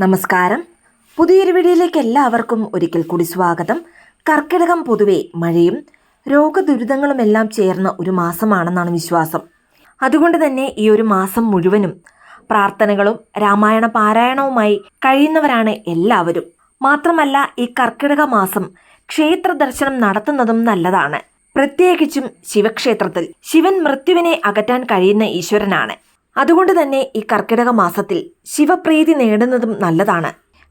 നമസ്കാരം. പുതിയൊരു വീഡിയോയിലേക്ക് എല്ലാവർക്കും ഒരിക്കൽ കൂടി സ്വാഗതം. കർക്കിടകം പൊതുവെ മഴയും രോഗദുരിതങ്ങളുമെല്ലാം ചേർന്ന ഒരു മാസമാണെന്നാണ് വിശ്വാസം. അതുകൊണ്ട് തന്നെ ഈ ഒരു മാസം മുഴുവനും പ്രാർത്ഥനകളും രാമായണ പാരായണവുമായി കഴിയുന്നവരാണ് എല്ലാവരും. മാത്രമല്ല, ഈ കർക്കിടക മാസം ക്ഷേത്ര ദർശനം നടത്തുന്നതും നല്ലതാണ്. പ്രത്യേകിച്ചും ശിവക്ഷേത്രത്തിൽ. ശിവൻ മൃത്യുവിനെ അകറ്റാൻ കഴിയുന്ന ഈശ്വരനാണ്. അതുകൊണ്ട് തന്നെ ഈ കർക്കിടക മാസത്തിൽ ശിവപ്രീതി നേടുന്നതും നല്ലതാണ്.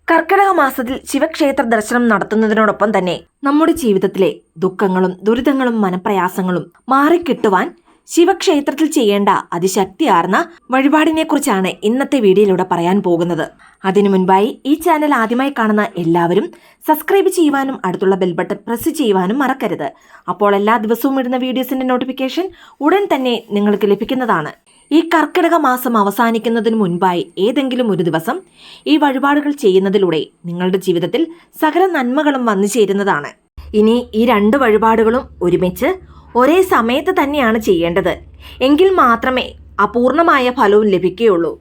കർക്കിടക മാസത്തിൽ ശിവക്ഷേത്ര ദർശനം നടത്തുന്നതിനോടൊപ്പം തന്നെ നമ്മുടെ ജീവിതത്തിലെ ദുഃഖങ്ങളും ദുരിതങ്ങളും മനപ്രയാസങ്ങളും മാറിക്കിട്ടുവാൻ ശിവക്ഷേത്രത്തിൽ ചെയ്യേണ്ട അതിശക്തിയാർന്ന വഴിപാടിനെ കുറിച്ചാണ് ഇന്നത്തെ വീഡിയോയിലൂടെ പറയാൻ പോകുന്നത്. അതിനു മുൻപായി ഈ ചാനൽ ആദ്യമായി കാണുന്ന എല്ലാവരും സബ്സ്ക്രൈബ് ചെയ്യുവാനും അടുത്തുള്ള ബെൽ ബട്ടൺ പ്രസ് ചെയ്യുവാനും മറക്കരുത്. അപ്പോൾ എല്ലാ ദിവസവും ഇടുന്ന വീഡിയോസിന്റെ നോട്ടിഫിക്കേഷൻ ഉടൻ തന്നെ നിങ്ങൾക്ക് ലഭിക്കുന്നതാണ്. ഈ കർക്കിടക മാസം അവസാനിക്കുന്നതിന് മുൻപായി ഏതെങ്കിലും ഒരു ദിവസം ഈ വഴിപാടുകൾ ചെയ്യുന്നതിലൂടെ നിങ്ങളുടെ ജീവിതത്തിൽ സകല നന്മകളും വന്നു ചേരുന്നതാണ്. ഇനി ഈ രണ്ട് വഴിപാടുകളും ഒരുമിച്ച് ഒരേ സമയത്ത് തന്നെയാണ് ചെയ്യേണ്ടത്. എങ്കിൽ മാത്രമേ അപൂർണമായ ഫലവും ലഭിക്കുകയുള്ളൂ.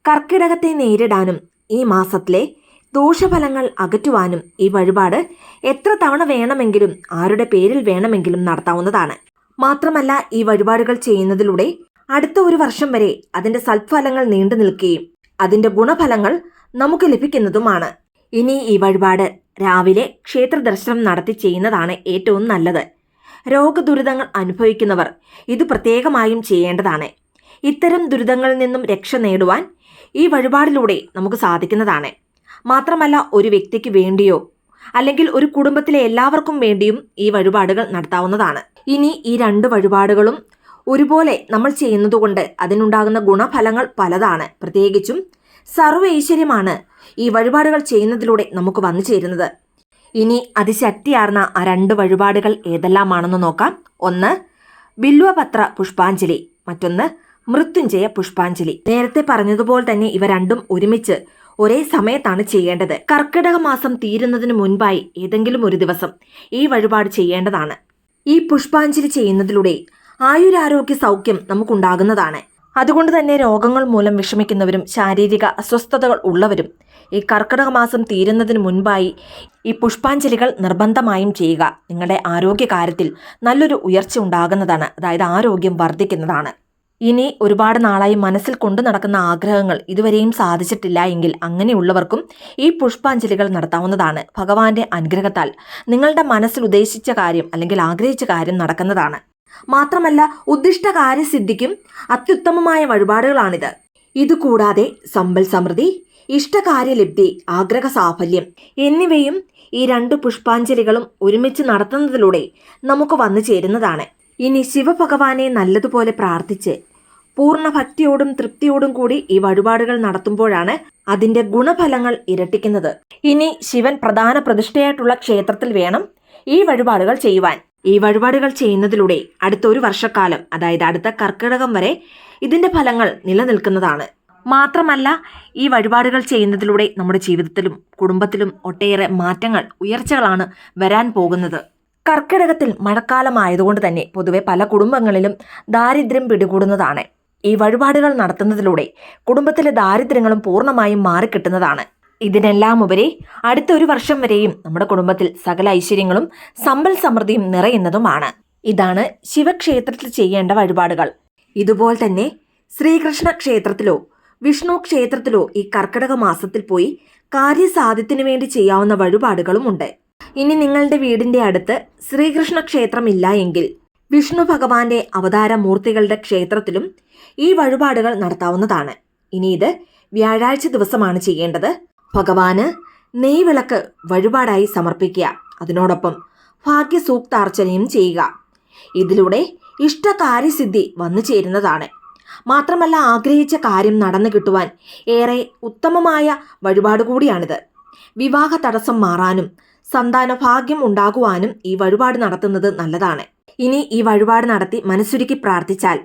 കർക്കിടകത്തെ നേരിടാനും ഈ മാസത്തിലെ ദോഷഫലങ്ങൾ അകറ്റുവാനും ഈ വഴിപാട് എത്ര തവണ വേണമെങ്കിലും ആരുടെ പേരിൽ വേണമെങ്കിലും നടത്താവുന്നതാണ്. മാത്രമല്ല, ഈ വഴിപാടുകൾ ചെയ്യുന്നതിലൂടെ അടുത്ത ഒരു വർഷം വരെ അതിന്റെ സൽഫലങ്ങൾ നീണ്ടു നിൽക്കുകയും അതിന്റെ ഗുണഫലങ്ങൾ നമുക്ക് ലഭിക്കുന്നതുമാണ്. ഇനി ഈ വഴിപാട് രാവിലെ ക്ഷേത്ര ദർശനം നടത്തി ചെയ്യുന്നതാണ് ഏറ്റവും നല്ലത്. രോഗദുരിതങ്ങൾ അനുഭവിക്കുന്നവർ ഇത് പ്രത്യേകമായും ചെയ്യേണ്ടതാണ്. ഇത്തരം ദുരിതങ്ങളിൽ നിന്നും രക്ഷ നേടുവാൻ ഈ വഴിപാടിലൂടെ നമുക്ക് സാധിക്കുന്നതാണ്. മാത്രമല്ല, ഒരു വ്യക്തിക്ക് വേണ്ടിയോ അല്ലെങ്കിൽ ഒരു കുടുംബത്തിലെ എല്ലാവർക്കും വേണ്ടിയും ഈ വഴിപാടുകൾ നടത്താവുന്നതാണ്. ഇനി ഈ രണ്ട് വഴിപാടുകളും ഒരുപോലെ നമ്മൾ ചെയ്യുന്നതുകൊണ്ട് അതിനുണ്ടാകുന്ന ഗുണഫലങ്ങൾ പലതാണ്. പ്രത്യേകിച്ചും സർവ്വ ഐശ്വര്യമാണ് ഈ വഴിപാടുകൾ ചെയ്യുന്നതിലൂടെ നമുക്ക് വന്നു ചേരുന്നത്. ഇനി അതിശക്തിയാർന്ന ആ രണ്ട് വഴിപാടുകൾ ഏതെല്ലാമാണെന്ന് നോക്കാം. ഒന്ന് ബില്വപത്ര പുഷ്പാഞ്ജലി, മറ്റൊന്ന് മൃത്യുഞ്ജയ പുഷ്പാഞ്ജലി. നേരത്തെ പറഞ്ഞതുപോലെ തന്നെ ഇവ രണ്ടും ഒരുമിച്ച് ഒരേ സമയത്താണ് ചെയ്യേണ്ടത്. കർക്കിടക മാസം തീരുന്നതിന് മുൻപായി ഏതെങ്കിലും ഒരു ദിവസം ഈ വഴിപാട് ചെയ്യേണ്ടതാണ്. ഈ പുഷ്പാഞ്ജലി ചെയ്യുന്നതിലൂടെ ആയുരാരോഗ്യ സൗഖ്യം നമുക്കുണ്ടാകുന്നതാണ്. അതുകൊണ്ട് തന്നെ രോഗങ്ങൾ മൂലം വിഷമിക്കുന്നവരും ശാരീരിക അസ്വസ്ഥതകൾ ഉള്ളവരും ഈ കർക്കിടക മാസം തീരുന്നതിന് മുൻപായി ഈ പുഷ്പാഞ്ജലികൾ നിർബന്ധമായും ചെയ്യുക. നിങ്ങളുടെ ആരോഗ്യകാര്യത്തിൽ നല്ലൊരു ഉയർച്ച ഉണ്ടാകുന്നതാണ്. അതായത് ആരോഗ്യം വർദ്ധിക്കുന്നതാണ്. ഇനി ഒരുപാട് നാളായി മനസ്സിൽ കൊണ്ടു നടക്കുന്ന ആഗ്രഹങ്ങൾ ഇതുവരെയും സാധിച്ചിട്ടില്ല എങ്കിൽ അങ്ങനെയുള്ളവർക്കും ഈ പുഷ്പാഞ്ജലികൾ നടത്താവുന്നതാണ്. ഭഗവാന്റെ അനുഗ്രഹത്താൽ നിങ്ങളുടെ മനസ്സിൽ ഉദ്ദേശിച്ച കാര്യം അല്ലെങ്കിൽ ആഗ്രഹിച്ച കാര്യം നടക്കുന്നതാണ്. മാത്രമല്ല, ഉദ്ദിഷ്ട കാര്യസിദ്ധിക്കും അത്യുത്തമമായ വഴിപാടുകളാണിത്. ഇതുകൂടാതെ സമ്പൽ സമൃദ്ധി, ഇഷ്ടകാര്യലബ്ധി, ആഗ്രഹ സാഫല്യം എന്നിവയും ഈ രണ്ട് പുഷ്പാഞ്ജലികളും ഒരുമിച്ച് നടത്തുന്നതിലൂടെ നമുക്ക് വന്നു ചേരുന്നതാണ്. ഇനി ശിവഭഗവാനെ നല്ലതുപോലെ പ്രാർത്ഥിച്ച് പൂർണ്ണ ഭക്തിയോടും തൃപ്തിയോടും കൂടി ഈ വഴിപാടുകൾ നടത്തുമ്പോഴാണ് അതിന്റെ ഗുണഫലങ്ങൾ ഇരട്ടിക്കുന്നത്. ഇനി ശിവൻ പ്രധാന പ്രതിഷ്ഠയായിട്ടുള്ള ക്ഷേത്രത്തിൽ വേണം ഈ വഴിപാടുകൾ ചെയ്യുവാൻ. ഈ വഴിപാടുകൾ ചെയ്യുന്നതിലൂടെ അടുത്ത ഒരു വർഷക്കാലം, അതായത് അടുത്ത കർക്കിടകം വരെ ഇതിന്റെ ഫലങ്ങൾ നിലനിൽക്കുന്നതാണ്. മാത്രമല്ല, ഈ വഴിപാടുകൾ ചെയ്യുന്നതിലൂടെ നമ്മുടെ ജീവിതത്തിലും കുടുംബത്തിലും ഒട്ടേറെ മാറ്റങ്ങൾ, ഉയർച്ചകളാണ് വരാൻ പോകുന്നത്. കർക്കിടകത്തിൽ മഴക്കാലമായതുകൊണ്ട് തന്നെ പൊതുവെ പല കുടുംബങ്ങളിലും ദാരിദ്ര്യം പിടികൂടുന്നതാണ്. ഈ വഴിപാടുകൾ നടത്തുന്നതിലൂടെ കുടുംബത്തിലെ ദാരിദ്ര്യങ്ങളും പൂർണ്ണമായും മാറിക്കിട്ടുന്നതാണ്. ഇതിനെല്ലാം ഉപരി അടുത്ത ഒരു വർഷം വരെയും നമ്മുടെ കുടുംബത്തിൽ സകല ഐശ്വര്യങ്ങളും സമ്പൽ സമൃദ്ധിയും നിറയുന്നതുമാണ്. ഇതാണ് ശിവക്ഷേത്രത്തിൽ ചെയ്യേണ്ട വഴിപാടുകൾ. ഇതുപോലെ തന്നെ ശ്രീകൃഷ്ണ ക്ഷേത്രത്തിലോ വിഷ്ണു ക്ഷേത്രത്തിലോ ഈ കർക്കിടക മാസത്തിൽ പോയി കാര്യസാധ്യത്തിന് വേണ്ടി ചെയ്യാവുന്ന വഴിപാടുകളും ഉണ്ട്. ഇനി നിങ്ങളുടെ വീടിന്റെ അടുത്ത് ശ്രീകൃഷ്ണ ക്ഷേത്രം ഇല്ല എങ്കിൽ വിഷ്ണു ഭഗവാന്റെ അവതാര മൂർത്തികളുടെ ക്ഷേത്രത്തിലും ഈ വഴിപാടുകൾ നടത്താവുന്നതാണ്. ഇനി ഇത് വ്യാഴാഴ്ച ദിവസമാണ് ചെയ്യേണ്ടത്. ഭഗവാന് നെയ്വിളക്ക് വഴിപാടായി സമർപ്പിക്കുക. അതിനോടൊപ്പം ഭാഗ്യസൂക്താർച്ചനയും ചെയ്യുക. ഇതിലൂടെ ഇഷ്ടകാര്യസിദ്ധി വന്നു ചേരുന്നതാണ്. മാത്രമല്ല, ആഗ്രഹിച്ച കാര്യം നടന്നു കിട്ടുവാൻ ഏറെ ഉത്തമമായ വഴിപാട് കൂടിയാണിത്. വിവാഹ തടസ്സം മാറാനും സന്താന ഭാഗ്യം ഉണ്ടാകുവാനും ഈ വഴിപാട് നടത്തുന്നത് നല്ലതാണ്. ഇനി ഈ വഴിപാട് നടത്തി മനസ്സുരുക്കി പ്രാർത്ഥിച്ചാൽ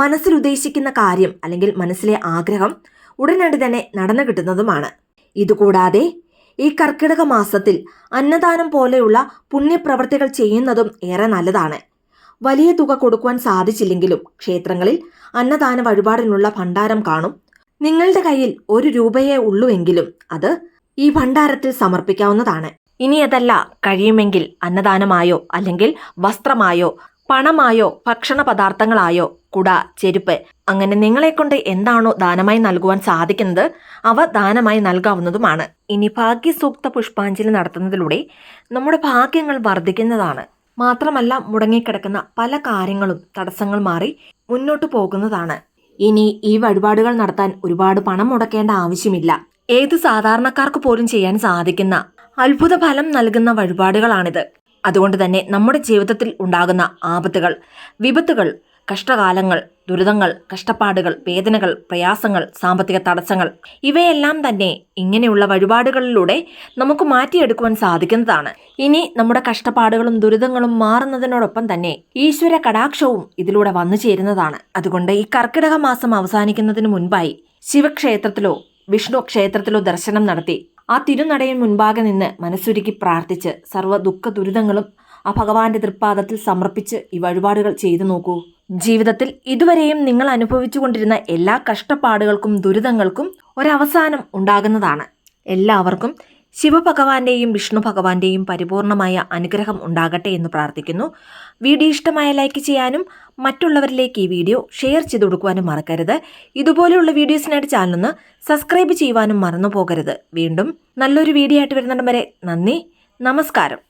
മനസ്സിൽ ഉദ്ദേശിക്കുന്ന കാര്യം അല്ലെങ്കിൽ മനസ്സിലെ ആഗ്രഹം ഉടനടി തന്നെ നടന്നു കിട്ടുന്നതുമാണ്. ഇതുകൂടാതെ ഈ കർക്കിടക മാസത്തിൽ അന്നദാനം പോലെയുള്ള പുണ്യപ്രവർത്തികൾ ചെയ്യുന്നതും ഏറെ നല്ലതാണ്. വലിയ തുക കൊടുക്കുവാൻ സാധിച്ചില്ലെങ്കിലും ക്ഷേത്രങ്ങളിൽ അന്നദാന വഴിപാടിനുള്ള ഭണ്ഡാരം കാണും. നിങ്ങളുടെ കയ്യിൽ 1 രൂപയേ ഉള്ളുവെങ്കിലും അത് ഈ ഭണ്ഡാരത്തിൽ സമർപ്പിക്കാവുന്നതാണ്. ഇനി അതല്ല, കഴിയുമെങ്കിൽ അന്നദാനമായോ അല്ലെങ്കിൽ വസ്ത്രമായോ പണമായോ ഭക്ഷണ പദാർത്ഥങ്ങളായോ കുട, ചെരുപ്പ്, അങ്ങനെ നിങ്ങളെക്കൊണ്ട് എന്താണോ ദാനമായി നൽകുവാൻ സാധിക്കുന്നത് അവ ദാനമായി നൽകാവുന്നതുമാണ്. ഇനി ഭാഗ്യസൂക്ത പുഷ്പാഞ്ജലി നടത്തുന്നതിലൂടെ നമ്മുടെ ഭാഗ്യങ്ങൾ വർദ്ധിക്കുന്നതാണ്. മാത്രമല്ല, മുടങ്ങിക്കിടക്കുന്ന പല കാര്യങ്ങളും തടസ്സങ്ങൾ മാറി മുന്നോട്ടു പോകുന്നതാണ്. ഇനി ഈ വഴിപാടുകൾ നടത്താൻ ഒരുപാട് പണം മുടക്കേണ്ട ആവശ്യമില്ല. ഏത് സാധാരണക്കാർക്ക് പോലും ചെയ്യാൻ സാധിക്കുന്ന അത്ഭുത ഫലം നൽകുന്ന വഴിപാടുകളാണിത്. അതുകൊണ്ട് തന്നെ നമ്മുടെ ജീവിതത്തിൽ ഉണ്ടാകുന്ന ആപത്തുകൾ, വിപത്തുകൾ, കഷ്ടകാലങ്ങൾ, ദുരിതങ്ങൾ, കഷ്ടപ്പാടുകൾ, വേദനകൾ, പ്രയാസങ്ങൾ, സാമ്പത്തിക തടസ്സങ്ങൾ ഇവയെല്ലാം തന്നെ ഇങ്ങനെയുള്ള വഴിപാടുകളിലൂടെ നമുക്ക് മാറ്റിയെടുക്കുവാൻ സാധിക്കുന്നതാണ്. ഇനി നമ്മുടെ കഷ്ടപ്പാടുകളും ദുരിതങ്ങളും മാറുന്നതിനോടൊപ്പം തന്നെ ഈശ്വര കടാക്ഷവും ഇതിലൂടെ വന്നു ചേരുന്നതാണ്. അതുകൊണ്ട് ഈ കർക്കിടക മാസം അവസാനിക്കുന്നതിന് മുൻപായി ശിവക്ഷേത്രത്തിലോ വിഷ്ണു ക്ഷേത്രത്തിലോ ദർശനം നടത്തി ആ തിരുനടയിൽ മുൻപാകെ നിന്ന് മനസ്സുരുക്കി പ്രാർത്ഥിച്ച് സർവ്വ ദുഃഖ ദുരിതങ്ങളും ആ ഭഗവാന്റെ തൃപ്പാദത്തിൽ സമർപ്പിച്ച് ഈ വഴിപാടുകൾ ചെയ്തു നോക്കൂ. ജീവിതത്തിൽ ഇതുവരെയും നിങ്ങൾ അനുഭവിച്ചു കൊണ്ടിരുന്ന എല്ലാ കഷ്ടപ്പാടുകൾക്കും ദുരിതങ്ങൾക്കും ഒരവസാനം ഉണ്ടാകുന്നതാണ്. എല്ലാവർക്കും ശിവഭഗവാന്റെയും വിഷ്ണു ഭഗവാന്റെയും പരിപൂർണമായ അനുഗ്രഹം ഉണ്ടാകട്ടെ എന്ന് പ്രാർത്ഥിക്കുന്നു. വീഡിയോ ഇഷ്ടമായ ലൈക്ക് ചെയ്യാനും മറ്റുള്ളവരിലേക്ക് ഈ വീഡിയോ ഷെയർ ചെയ്ത് കൊടുക്കുവാനും മറക്കരുത്. ഇതുപോലെയുള്ള വീഡിയോസിനായിട്ട് ചാനലൊന്ന് സബ്സ്ക്രൈബ് ചെയ്യുവാനും മറന്നു പോകരുത്. വീണ്ടും നല്ലൊരു വീഡിയോ ആയിട്ട് വരുന്നിടം വരെ നന്ദി, നമസ്കാരം.